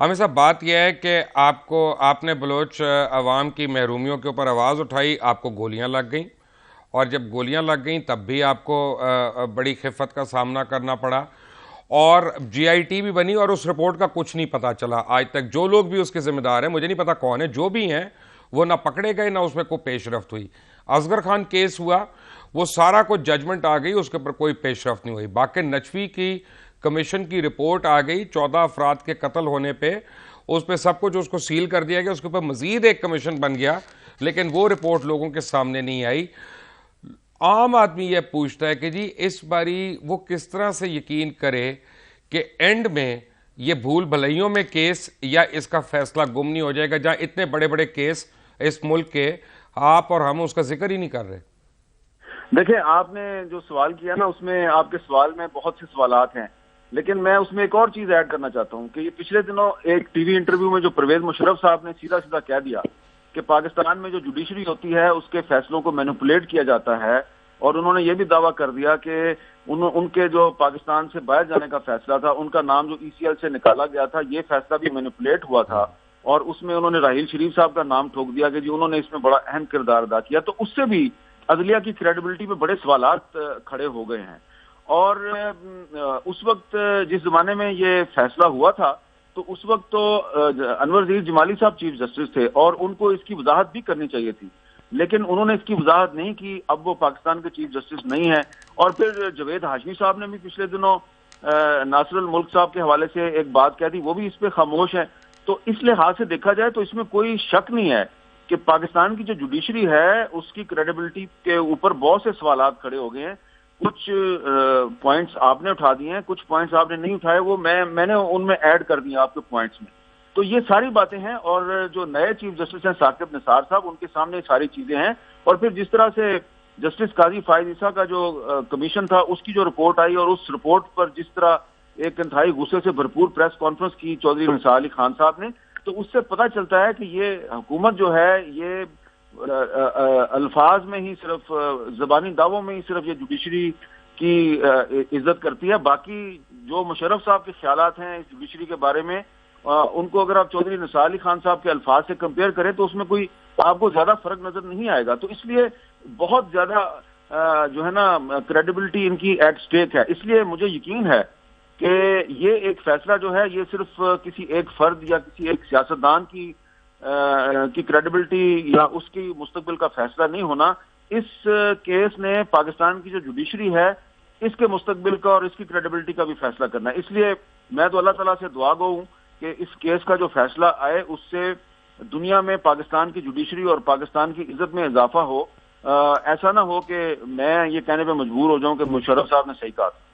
ہمیں صاحب بات یہ ہے کہ آپ نے بلوچ عوام کی محرومیوں کے اوپر آواز اٹھائی، آپ کو گولیاں لگ گئیں، اور جب گولیاں لگ گئیں تب بھی آپ کو بڑی خفت کا سامنا کرنا پڑا، اور جی آئی ٹی بھی بنی اور اس رپورٹ کا کچھ نہیں پتا چلا آج تک۔ جو لوگ بھی اس کے ذمہ دار ہیں، مجھے نہیں پتا کون ہے، جو بھی ہیں وہ نہ پکڑے گئے نہ اس میں کوئی پیش رفت ہوئی۔ اصغر خان کیس ہوا، وہ سارا کچھ ججمنٹ آ گئی، اس کے اوپر کوئی پیش رفت نہیں ہوئی۔ باقی نجفی کی کمیشن کی رپورٹ آ گئی 14 افراد کے قتل ہونے پہ، اس پہ سب کچھ اس کو سیل کر دیا گیا، اس کے اوپر مزید ایک کمیشن بن گیا، لیکن وہ رپورٹ لوگوں کے سامنے نہیں آئی۔ عام آدمی یہ پوچھتا ہے کہ جی اس باری وہ کس طرح سے یقین کرے کہ اینڈ میں یہ بھول بھلائیوں میں کیس یا اس کا فیصلہ گم نہیں ہو جائے گا، جہاں اتنے بڑے بڑے کیس اس ملک کے آپ اور ہم اس کا ذکر ہی نہیں کر رہے۔ دیکھیں، آپ نے جو سوال کیا نا، اس میں آپ کے سوال میں بہت سے سوالات ہیں، لیکن میں اس میں ایک اور چیز ایڈ کرنا چاہتا ہوں کہ یہ پچھلے دنوں ایک ٹی وی انٹرویو میں جو پرویز مشرف صاحب نے سیدھا سیدھا کہہ دیا کہ پاکستان میں جو جوڈیشری ہوتی ہے اس کے فیصلوں کو مینوپولیٹ کیا جاتا ہے، اور انہوں نے یہ بھی دعویٰ کر دیا کہ ان کے جو پاکستان سے باہر جانے کا فیصلہ تھا، ان کا نام جو ای سی ایل سے نکالا گیا تھا، یہ فیصلہ بھی مینوپولیٹ ہوا تھا، اور اس میں انہوں نے راحیل شریف صاحب کا نام ٹھوک دیا کہ جی انہوں نے اس میں بڑا اہم کردار ادا کیا۔ تو اس سے بھی عدلیہ کی کریڈیبلٹی پہ بڑے سوالات کھڑے ہو گئے ہیں۔ اور اس وقت جس زمانے میں یہ فیصلہ ہوا تھا تو اس وقت تو انور ظہیر جمالی صاحب چیف جسٹس تھے، اور ان کو اس کی وضاحت بھی کرنی چاہیے تھی، لیکن انہوں نے اس کی وضاحت نہیں کی۔ اب وہ پاکستان کے چیف جسٹس نہیں ہیں۔ اور پھر جاوید ہاشمی صاحب نے بھی پچھلے دنوں ناصر الملک صاحب کے حوالے سے ایک بات کہہ دی، وہ بھی اس پہ خاموش ہے۔ تو اس لحاظ سے دیکھا جائے تو اس میں کوئی شک نہیں ہے کہ پاکستان کی جو جوڈیشری ہے اس کی کریڈیبلٹی کے اوپر بہت سے سوالات کھڑے ہو گئے ہیں۔ کچھ پوائنٹس آپ نے اٹھا دیے ہیں، کچھ پوائنٹس آپ نے نہیں اٹھائے، وہ میں نے ان میں ایڈ کر دیا آپ کے پوائنٹس میں۔ تو یہ ساری باتیں ہیں، اور جو نئے چیف جسٹس ہیں ثاقب نثار صاحب، ان کے سامنے ساری چیزیں ہیں۔ اور پھر جس طرح سے جسٹس قاضی فائز عیسیٰ کا جو کمیشن تھا، اس کی جو رپورٹ آئی، اور اس رپورٹ پر جس طرح ایک انتہائی غصے سے بھرپور پریس کانفرنس کی چودھری نثار علی خان صاحب نے، تو اس سے پتہ چلتا ہے کہ یہ حکومت جو ہے یہ الفاظ میں ہی صرف زبانی دعووں میں ہی صرف یہ جوڈیشری کی عزت کرتی ہے۔ باقی جو مشرف صاحب کے خیالات ہیں اس جوڈیشری کے بارے میں، ان کو اگر آپ چودھری نثار علی خان صاحب کے الفاظ سے کمپیئر کریں تو اس میں کوئی آپ کو زیادہ فرق نظر نہیں آئے گا۔ تو اس لیے بہت زیادہ جو ہے نا کریڈیبلٹی ان کی ایٹ سٹیک ہے۔ اس لیے مجھے یقین ہے کہ یہ ایک فیصلہ جو ہے یہ صرف کسی ایک فرد یا کسی ایک سیاستدان کی کریڈیبلٹی یا اس کی مستقبل کا فیصلہ نہیں ہونا۔ اس کیس نے پاکستان کی جو جوڈیشری ہے اس کے مستقبل کا اور اس کی کریڈیبلٹی کا بھی فیصلہ کرنا ہے۔ اس لیے میں تو اللہ تعالیٰ سے دعا گو ہوں کہ اس کیس کا جو فیصلہ آئے اس سے دنیا میں پاکستان کی جوڈیشری اور پاکستان کی عزت میں اضافہ ہو۔ ایسا نہ ہو کہ میں یہ کہنے پہ مجبور ہو جاؤں کہ مشرف صاحب نے صحیح کہا تھا۔